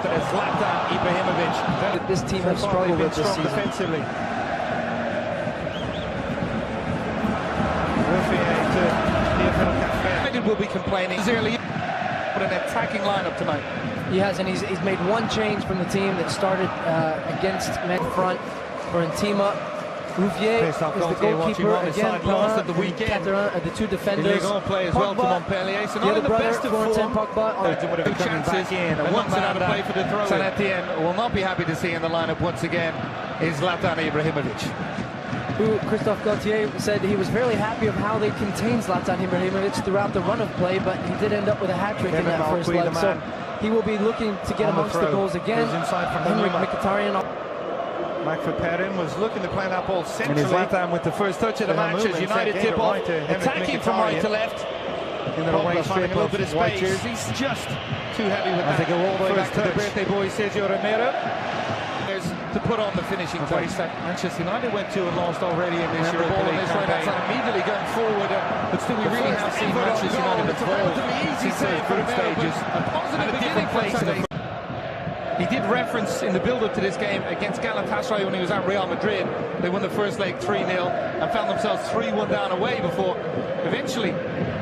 after Zlatan Ibrahimovic. This team has struggled with this season. Defensively. Will be complaining early, but an attacking lineup tonight. He has, and he's made one change from the team that started against men front for Intima. Rouvier is the goalkeeper again. Lost at the weekend. The two defenders. Play as well to Montpellier. So not in the best of form. Pogba. Two chances in, and one man out of play for the throw. Etienne will not be happy to see in the lineup once again is Zlatan Ibrahimovic. Who Christophe Gaultier said he was very happy of how they contained Zlatan Ibrahimovic throughout the run of play, but he did end up with a hat-trick in that first leg, so he will be looking to get amongst the goals again. Henrik Mkhitaryan. Macford Perrin was looking to play that ball centrally. Zlatan with the first touch of the match as United tip off, attacking from right to left. In the away strip of white jerseys, just too heavy with that. They go all the way back to the birthday boy Sergio Romero. To put on the finishing touch that Manchester United went to and lost already in this Europa League campaign. Immediately going forward, but still we really have seen Manchester United involved since those group stages. A positive different place. He did reference in the build-up to this game against Galatasaray when he was at Real Madrid. They won the first leg 3-0 and found themselves 3-1 down away before eventually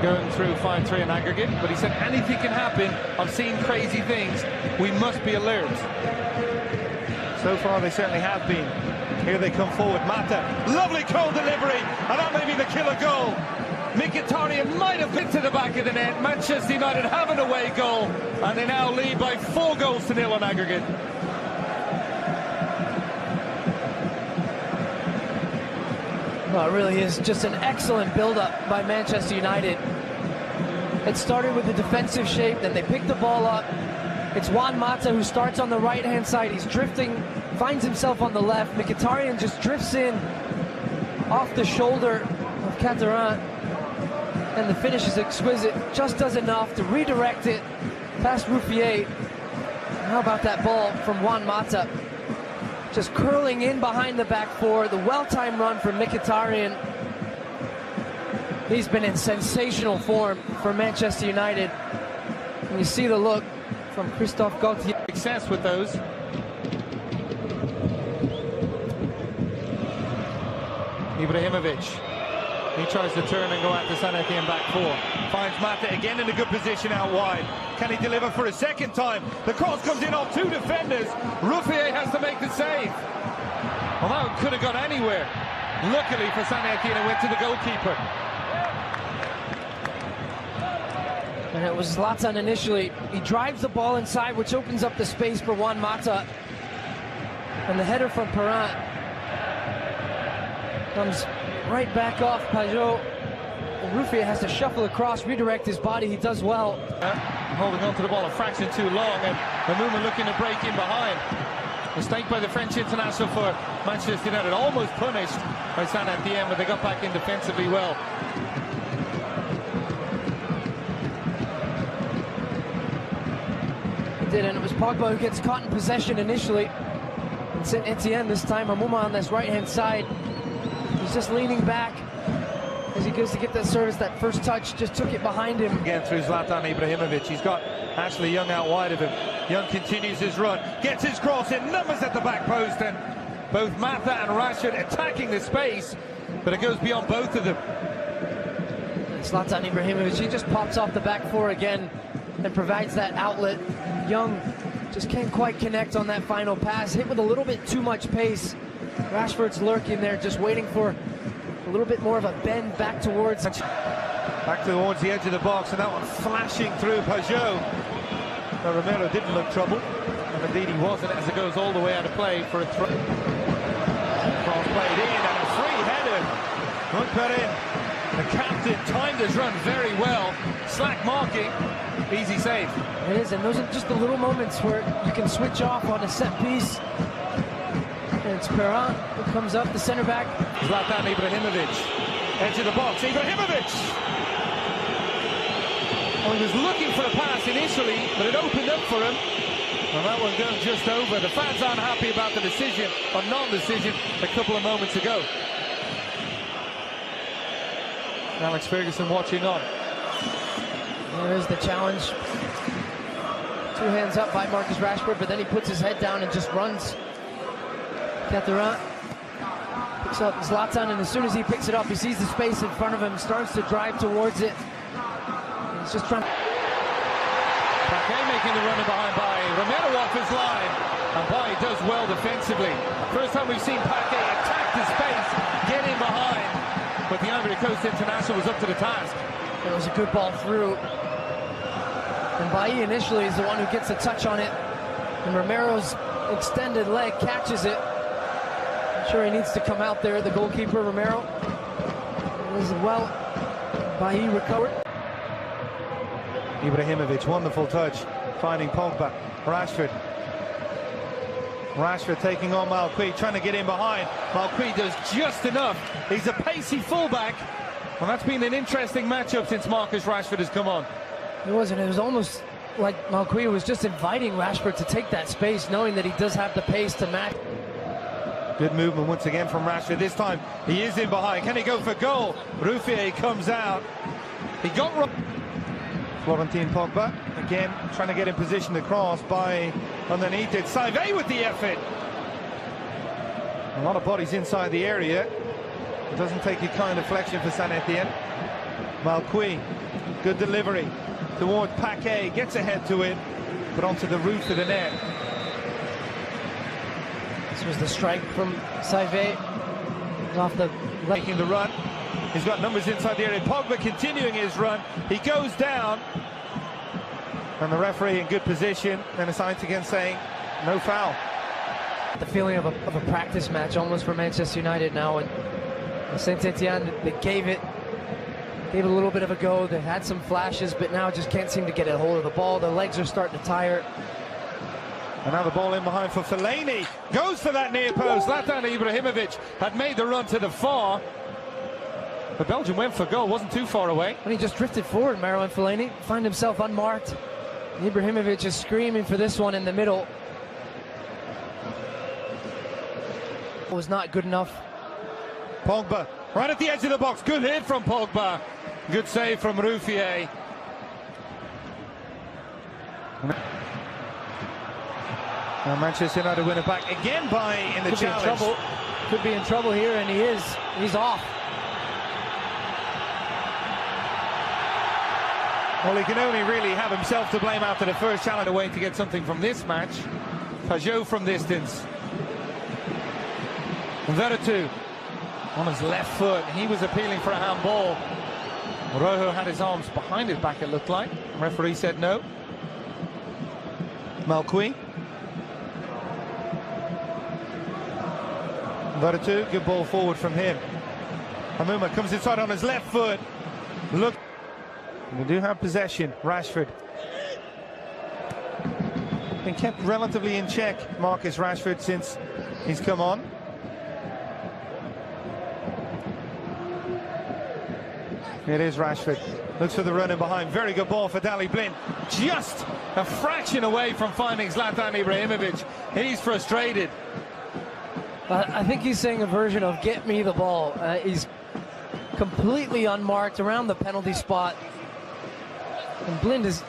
going through 5-3 in aggregate. But he said anything can happen. I've seen crazy things. We must be alert. So far they certainly have been. Here they come forward. Mata, lovely cold delivery, and that may be the killer goal. Mkhitaryan might have hit to the back of the net. Manchester United have an away goal, and they now lead by 4-0 on aggregate. Well, it really is just an excellent build-up by Manchester United. It started with the defensive shape, then they picked the ball up. It's Juan Mata who starts on the right-hand side. He's drifting, finds himself on the left. Mkhitaryan just drifts in off the shoulder of Catarin. And the finish is exquisite. Just does enough to redirect it past Rouvier. How about that ball from Juan Mata? Just curling in behind the back four. The well-timed run from Mkhitaryan. He's been in sensational form for Manchester United. And you see the look from Christophe Gaultier. Success with those. Ibrahimovic. He tries to turn and go out to Etienne back four. Finds Mata again in a good position out wide. Can he deliver for a second time? The cross comes in off two defenders. Rouvier has to make the save. Well, that could have gone anywhere. Luckily for Etienne, it went to the goalkeeper. And it was Zlatan initially. He drives the ball inside, which opens up the space for Juan Mata. And the header from Perrin comes right back off Pajot. Rouvier has to shuffle across, redirect his body. He does well. Holding on to the ball a fraction too long, and Hamouma looking to break in behind. Mistake by the French international for Manchester United. Almost punished by Etienne, but they got back in defensively well. And it was Pogba who gets caught in possession initially. And Etienne this time, Hamouma on this right-hand side. He's just leaning back as he goes to get that service. That first touch just took it behind him. Again through Zlatan Ibrahimovic. He's got Ashley Young out wide of him. Young continues his run, gets his cross in, numbers at the back post, and both Mata and Rashford attacking the space, but it goes beyond both of them. Zlatan Ibrahimovic, he just pops off the back four again and provides that outlet. Young just can't quite connect on that final pass, hit with a little bit too much pace. Rashford's lurking there, just waiting for a little bit more of a bend back towards the edge of the box, and that one flashing through Pajot. Now, Romero didn't look troubled, and indeed he wasn't, as it goes all the way out of play for a throw. Cross played in, and a free header. Perrin, the captain, timed his run very well. Slack marking, easy save. It is, and those are just the little moments where you can switch off on a set piece. And it's Perrin who comes up, the center back. Zlatan Ibrahimovic, edge of the box, Ibrahimovic! Well, he was looking for a pass initially, but it opened up for him. And that one going just over. The fans aren't happy about the decision, or non-decision, a couple of moments ago. Alex Ferguson watching on. There is the challenge Two hands up by Marcus Rashford, but then he puts his head down and just runs. Caterin picks up Zlatan, and as soon as he picks it up, he sees the space in front of him, starts to drive towards it. He's just trying. Paquet making the run behind Bailly. Romero off his line, and Bailly does well defensively. First time we've seen Paquet attack the space, get in behind, but the Ivory Coast international was up to the task. It was a good ball through. And Bailly initially is the one who gets a touch on it. And Romero's extended leg catches it. I'm sure he needs to come out there, the goalkeeper, Romero. As well, Bailly recovered. Ibrahimovic, wonderful touch, finding Pogba. Rashford taking on Malqui, trying to get in behind. Malqui does just enough. He's a pacey fullback. Well, that's been an interesting matchup since Marcus Rashford has come on. It wasn't. It was almost like Malqui was just inviting Rashford to take that space, knowing that he does have the pace to match. Good movement once again from Rashford. This time he is in behind. Can he go for goal? Ruffier comes out. He got Florentin Pogba again trying to get in position to cross by underneath it. Saivet with the effort. A lot of bodies inside the area. It doesn't take a kind of flexion for Saint Etienne. Malqui, good delivery towards Paquet, gets ahead to it, but onto the roof of the net. This was the strike from Saivet. Off the making the run. He's got numbers inside the area. Pogba continuing his run. He goes down, and the referee in good position, and a sign again saying no foul. The feeling of a practice match almost for Manchester United now, and Saint Etienne, they gave it a little bit of a go. They had some flashes, but now just can't seem to get a hold of the ball. Their legs are starting to tire. And now the ball in behind for Fellaini. Goes for that near post. Zlatan Ibrahimovic had made the run to the far. But Belgium went for goal, wasn't too far away. And he just drifted forward, Marouane Fellaini. Find himself unmarked. Ibrahimovic is screaming for this one in the middle. It was not good enough. Pogba, right at the edge of the box. Good hit from Pogba. Good save from Ruffier. Now Manchester United win it back again by in the challenge. Could be in trouble here, and he is. He's off. Well, he can only really have himself to blame after the first challenge away to get something from this match. Pajot from distance. Veretout on his left foot. He was appealing for a handball. Rojo had his arms behind his back, it looked like. The referee said no. Malqui. Veretout, good ball forward from him. Hamuma comes inside on his left foot. Look. We do have possession. Rashford. Been kept relatively in check, Marcus Rashford, since he's come on. It is Rashford. Looks for the run in behind. Very good ball for Daley Blind. Just a fraction away from finding Zlatan Ibrahimovic. He's frustrated. I think he's saying a version of get me the ball. He's completely unmarked around the penalty spot. And Blind is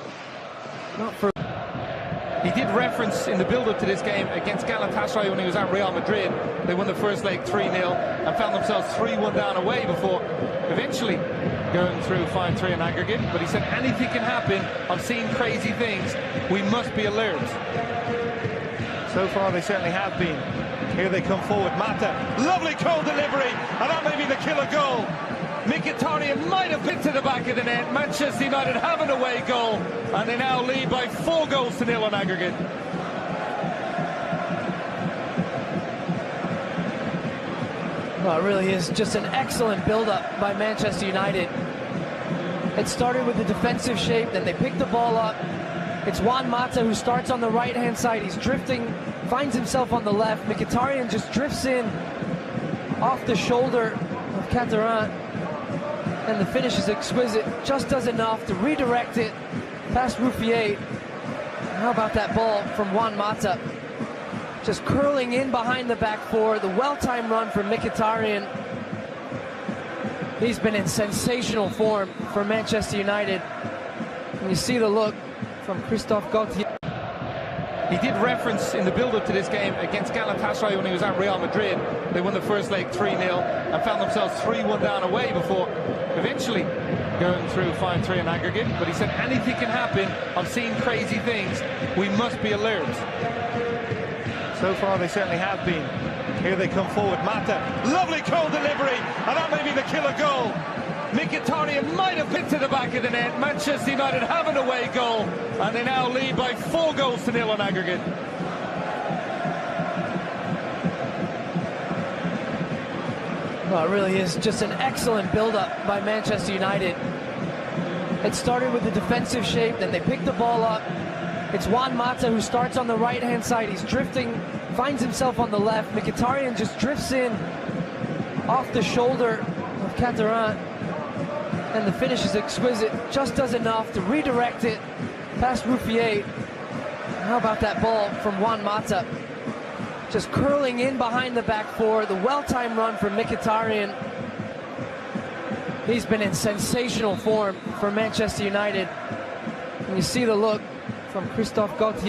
not for... He did reference in the build-up to this game against Galatasaray when he was at Real Madrid. They won the first leg 3-0 and found themselves 3-1 down away before eventually going through 5-3 in aggregate. But he said anything can happen. I've seen crazy things. We must be alert. So far they certainly have been. Here they come forward. Mata, lovely cold delivery, and that may be the killer goal. Mkhitaryan might have picked to the back of the net. Manchester United have an away goal, and they now lead by 4-0 on aggregate. Well, it really is just an excellent build-up by Manchester United. It started with a defensive shape, then they pick the ball up. It's Juan Mata who starts on the right-hand side. He's drifting, finds himself on the left. Mkhitaryan just drifts in off the shoulder of Caterin. And the finish is exquisite. Just does enough to redirect it past Ruffier. How about that ball from Juan Mata? Just curling in behind the back four. The well-timed run from Mkhitaryan. He's been in sensational form for Manchester United. And you see the look from Christophe Gaultier. He did reference in the build-up to this game against Galatasaray when he was at Real Madrid. They won the first leg 3-0 and found themselves 3-1 down away before eventually going through 5-3 in aggregate. But he said anything can happen. I've seen crazy things. We must be alert. So far they certainly have been. Here they come forward. Mata, lovely goal delivery, and that may be the killer goal. Mkhitaryan might have hit to the back of the net. Manchester United have an away goal, and they now lead by 4 goals to 0 on aggregate. Well, it really is just an excellent build-up by Manchester United. It started with the defensive shape, then they picked the ball up. It's Juan Mata who starts on the right-hand side. He's drifting, finds himself on the left. Mkhitaryan just drifts in off the shoulder of Cataran. And the finish is exquisite, just does enough to redirect it past Ruffier. How about that ball from Juan Mata? Just curling in behind the back four, the well-timed run from Mkhitaryan. He's been in sensational form for Manchester United. And you see the look from Christophe Gauthier.